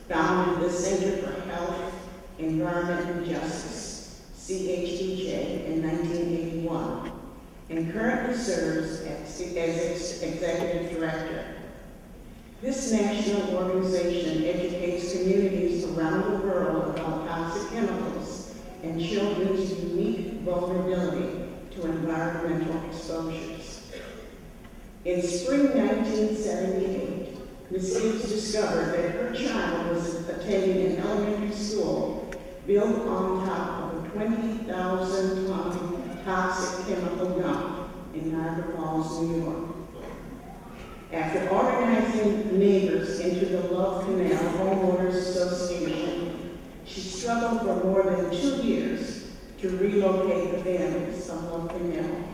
founded the Center for Health, Environment, and Justice, CHEJ, in 1981, and currently serves as Executive Director. This national organization educates communities around the world about toxic chemicals and children's unique vulnerability to environmental exposures. In spring 1978, Ms. Gibbs discovered that her child was attending an elementary school built on top of a 20,000-ton toxic chemical dump in Niagara Falls, New York. After organizing neighbors into the Love Canal Homeowners Association, she struggled for more than 2 years to relocate the families of Love Canal.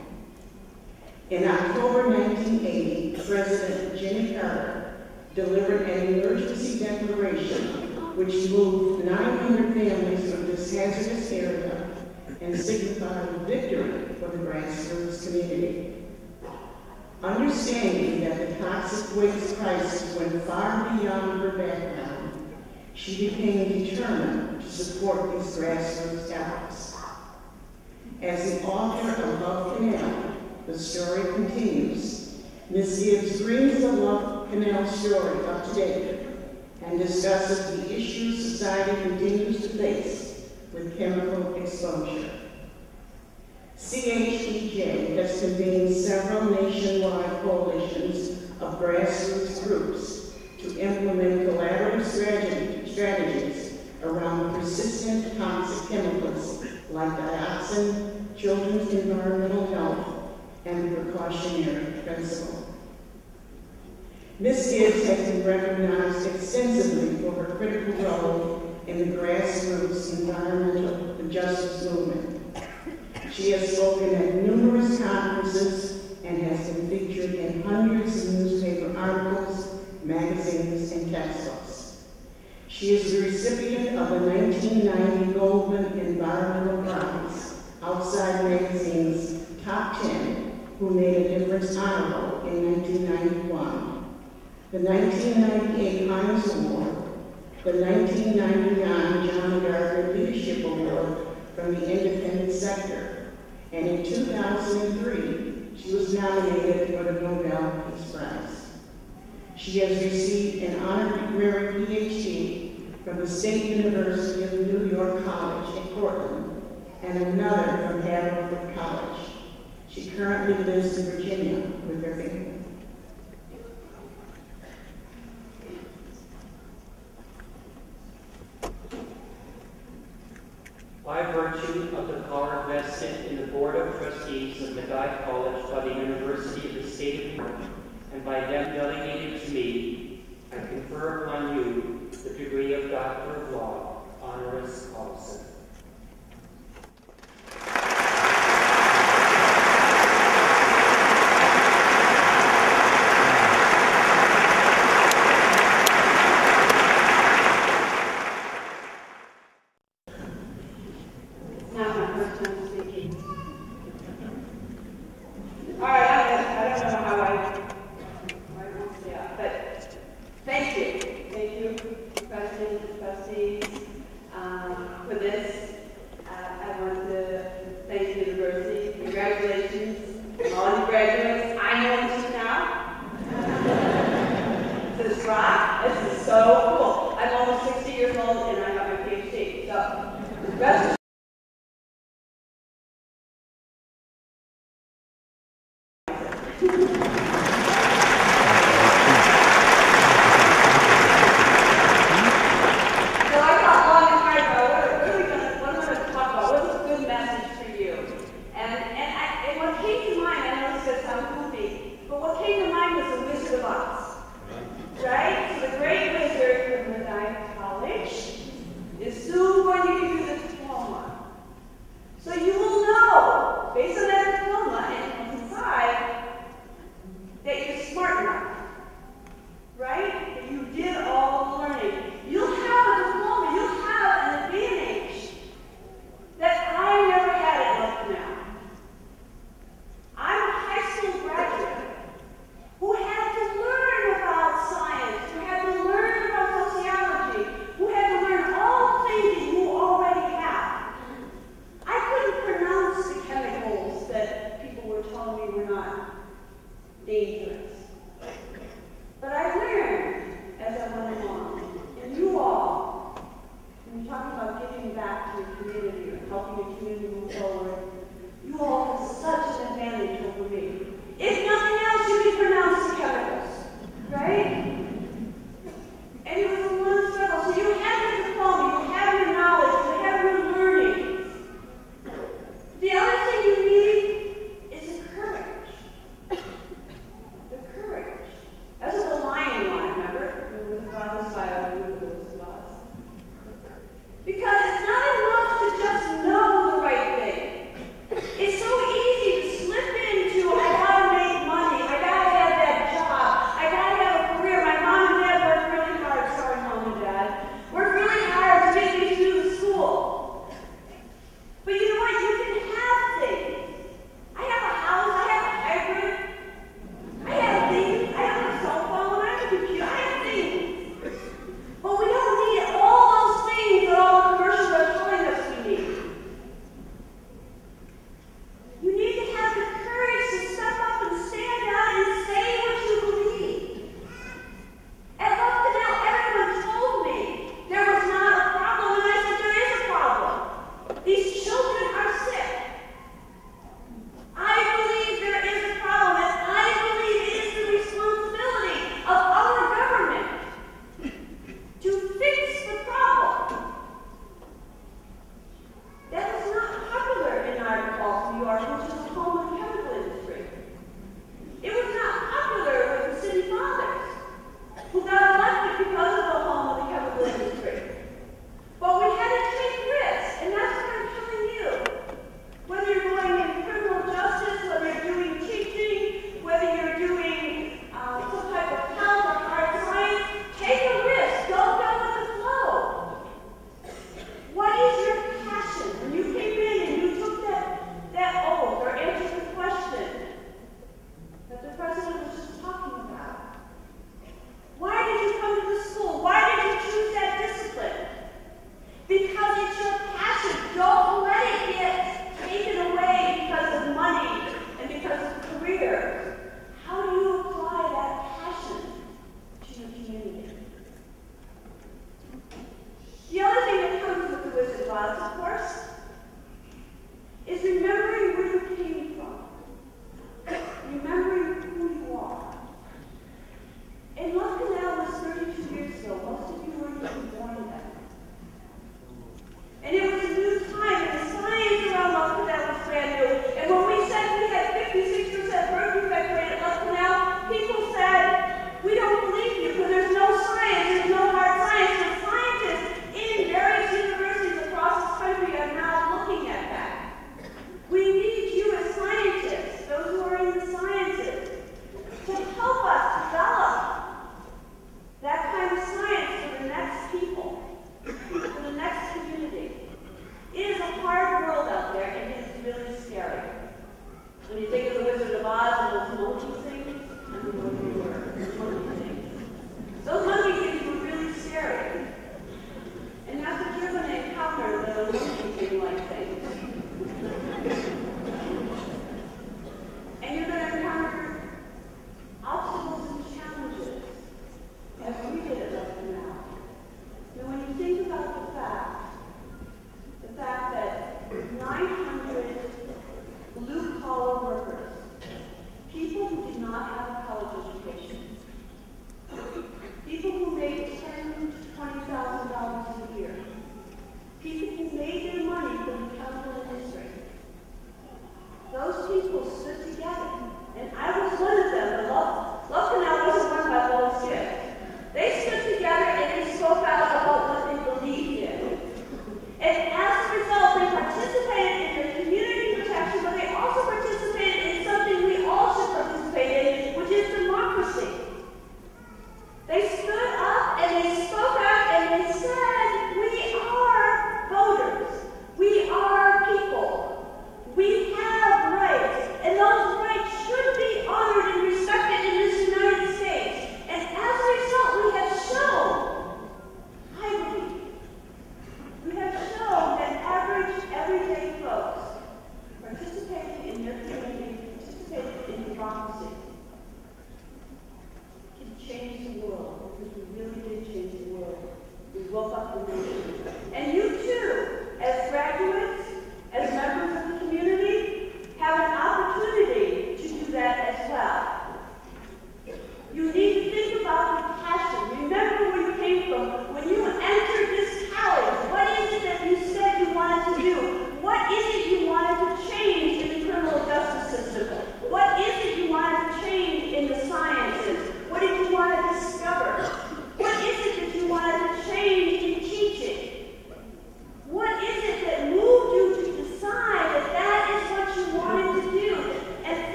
In October 1980, President Jimmy Carter delivered an emergency declaration which moved 900 families from this hazardous area and signified a victory for the grassroots community. Understanding that the toxic waste crisis went far beyond her background, she became determined to support these grassroots efforts. As the author of Love Canal, the story continues. Ms. Gibbs brings the Love Canal story up to date and discusses the issues society continues to face with chemical exposure. CHEJ has convened several nationwide coalitions of grassroots groups to implement collaborative strategies around persistent toxic chemicals like dioxin, children's environmental health, and the precautionary principle. Ms. Gibbs has been recognized extensively for her critical role in the grassroots environmental justice movement. She has spoken at numerous conferences and has been featured in hundreds of newspaper articles, magazines, and textbooks. She is the recipient of the 1990 Goldman Environmental Prize, Outside Magazine's Top 10 Who Made a Difference Honorable in 1991, the 1998 Heinz Award, the 1999 John Gardner Leadership Award from the independent sector, and in 2003, she was nominated for the Nobel Peace Prize. She has received an honorary PhD from the State University of New York College at Portland and another from Haverford College. She currently lives in Virginia with her family. By virtue of the power vested in the Board of Trustees of Medaille College by the University of the State of New York, and by them delegated to me, I confer upon you the degree of Doctor of Law, honoris causa. Is soon going to give you the diploma.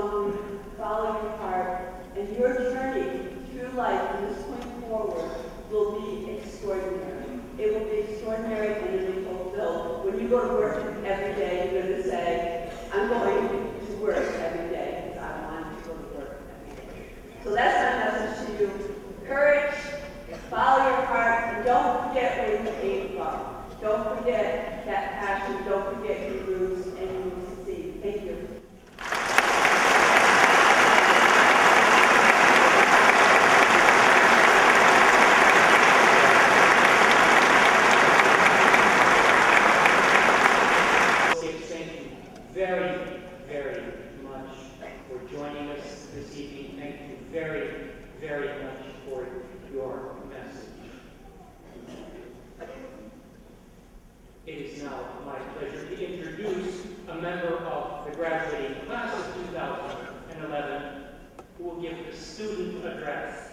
humbly, follow your heart, and your journey through life from this point forward will be extraordinary. It will be extraordinary and it will be fulfilled. When you go to work every day, you're going to say, I'm going to work every day because I want to go to work every day. So that's my message to you. Courage, follow your heart, and don't forget where you came from. Don't forget that passion. Don't forget your roots, and you will succeed. Thank you. Very, very much for joining us this evening. Thank you very, very much for your message. It is now my pleasure to introduce a member of the graduating class of 2011 who will give the student address.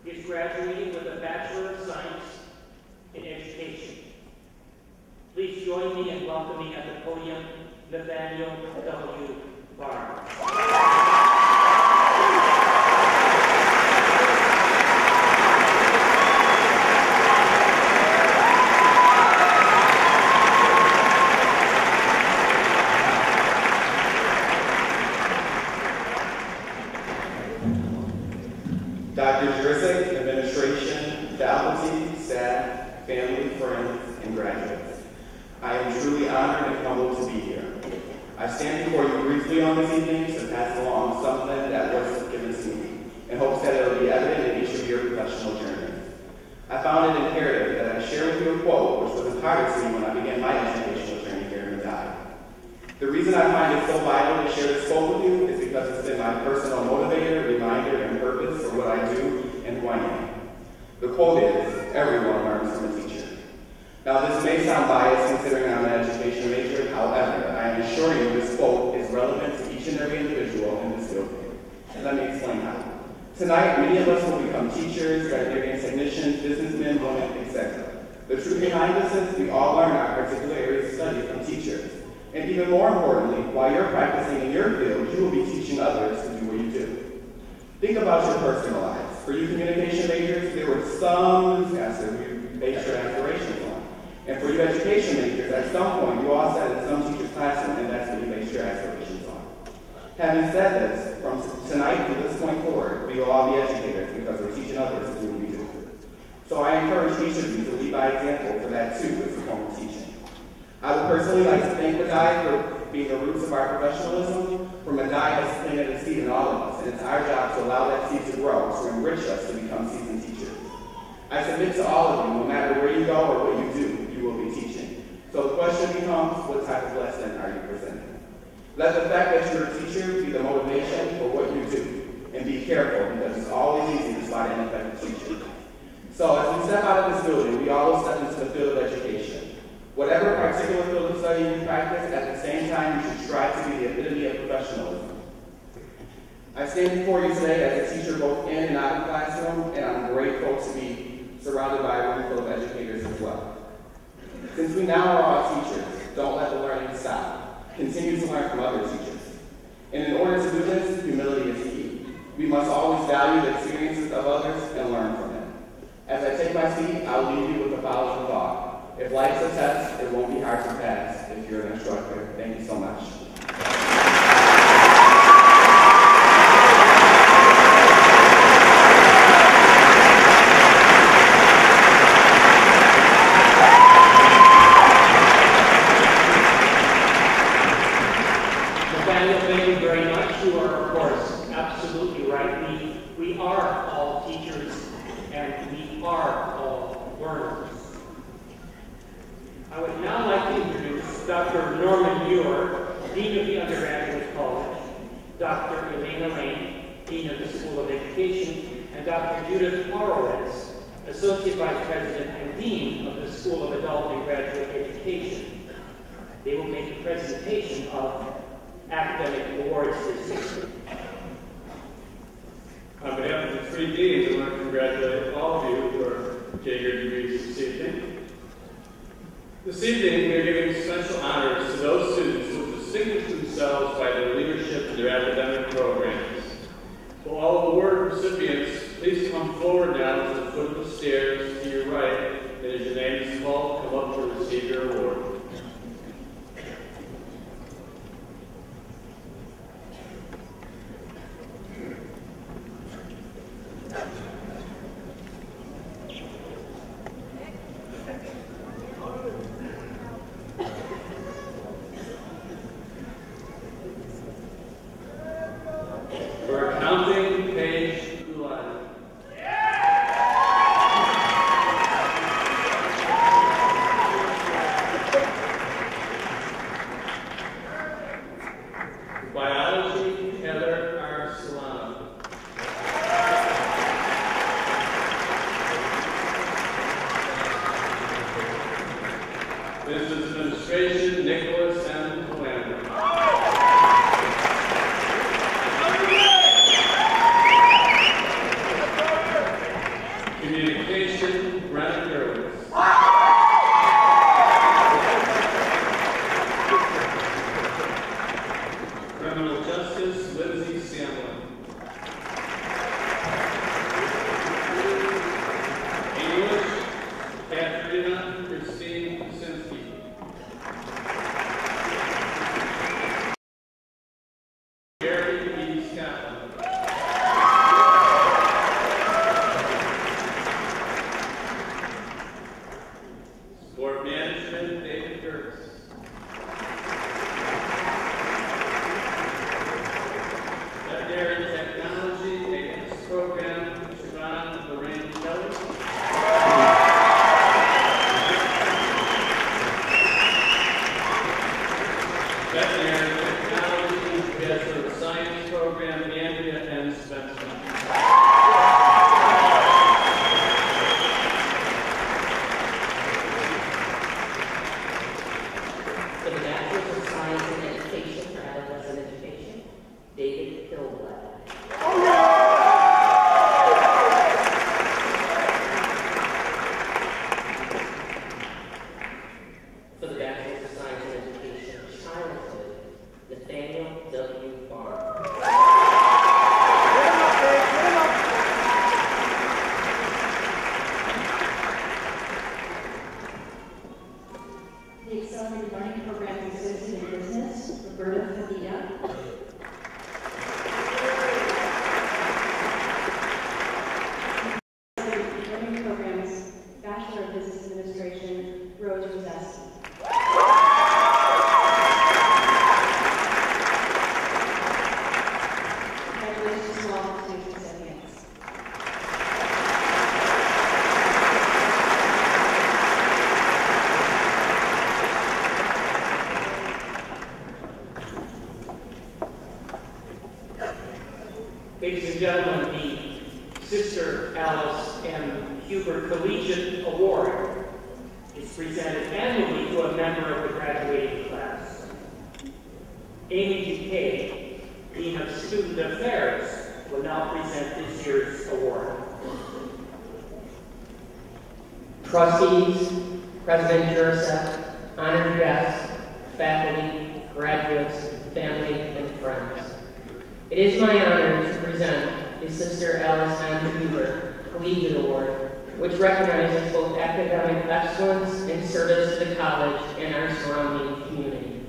He is graduating with a Bachelor of Science in Education. Please join me in welcoming at the podium Nathaniel W. Barnes. Dr. Jurisic, administration, faculty, staff, family, friends, and graduates. I am truly honored and humbled to be here. I stand before you briefly on this evening to pass along something that was given to me, in hopes that it will be evident in each of your professional journeys. I found it imperative that I share with you a quote which was imparted to me when I began my educational journey here in Medaille. The reason I find it so vital to share this quote with you is because it's been my personal motivator, reminder, and purpose for what I do and who I am. The quote is, "Everyone learns from a teacher." Now, this may sound biased considering I'm an education major. However, I am assuring you this quote is relevant to each and every individual in this building. And let me explain how. Tonight, many of us will become teachers, veterinarians, technicians, businessmen, women, etc. The truth behind this is we all learn our particular areas of study from teachers. And even more importantly, while you're practicing in your field, you will be teaching others to do what you do. Think about your personal lives. For you communication majors, there were some newscasters you based your aspirations on. And for you education majors, at some point, you all sat in some teacher's classroom, and that's what you based your aspirations on. Having said this, from tonight to this point forward, we will all be educators because we're teaching others to do what we do. So I encourage each of you to lead by example for that too as a form of teaching. I would personally like to thank Medaille for being the roots of our professionalism, for Medaille has planted a seed in all of us, and it's our job to allow that seed to grow, to enrich us to become seasoned teachers. I submit to all of you, no matter where you go or what you do, you will be teaching. So the question becomes, what type of lesson are you presenting? Let the fact that you're a teacher be the motivation for what you do, and be careful because it's always easy to spot an ineffective teacher. So as we step out of this building, we all step into the field of education. Whatever particular field of study you practice, at the same time, you should strive to be the epitome of professionalism. I stand before you today as a teacher both in and out of the classroom, and I'm grateful to be surrounded by a room full of educators as well. Since we now are all teachers, don't let the learning stop. Continue to learn from other teachers. And in order to do this, humility is key. We must always value the experiences of others and learn from them. As I take my seat, I'll leave you with the following thought. If life's a test, it won't be hard to pass if you're an instructor. Thank you so much. Nathaniel, thank you very much. You are, of course, absolutely right. We are all teachers, and we are all learners. I would now like to introduce Dr. Norman Muir, Dean of the Undergraduate College, Dr. Elena Lane, Dean of the School of Education, and Dr. Judith Horowitz, Associate Vice President and Dean of the School of Adult and Graduate Education. They will make a presentation of academic awards this year. On behalf of the three deans, I want to congratulate all of you for getting your degrees this evening. This evening, we are giving special honors to those students who have distinguished themselves by their leadership in their academic Ladies and gentlemen, the Sister Alice M. Huber Collegiate Award is presented annually to a member of the graduating class. Amy Duque, Dean of Student Affairs, will now present this year's award. Trustees, President Jurasek, honored guests, faculty, graduates, family, and friends. It is my honor to present the Sister Alice M. Huber Collegiate Award, which recognizes both academic excellence and service to the college and our surrounding community.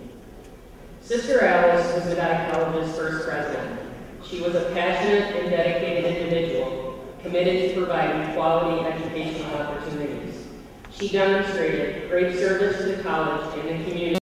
Sister Alice was Medaille College's first president. She was a passionate and dedicated individual, committed to providing quality educational opportunities. She demonstrated great service to the college and the community.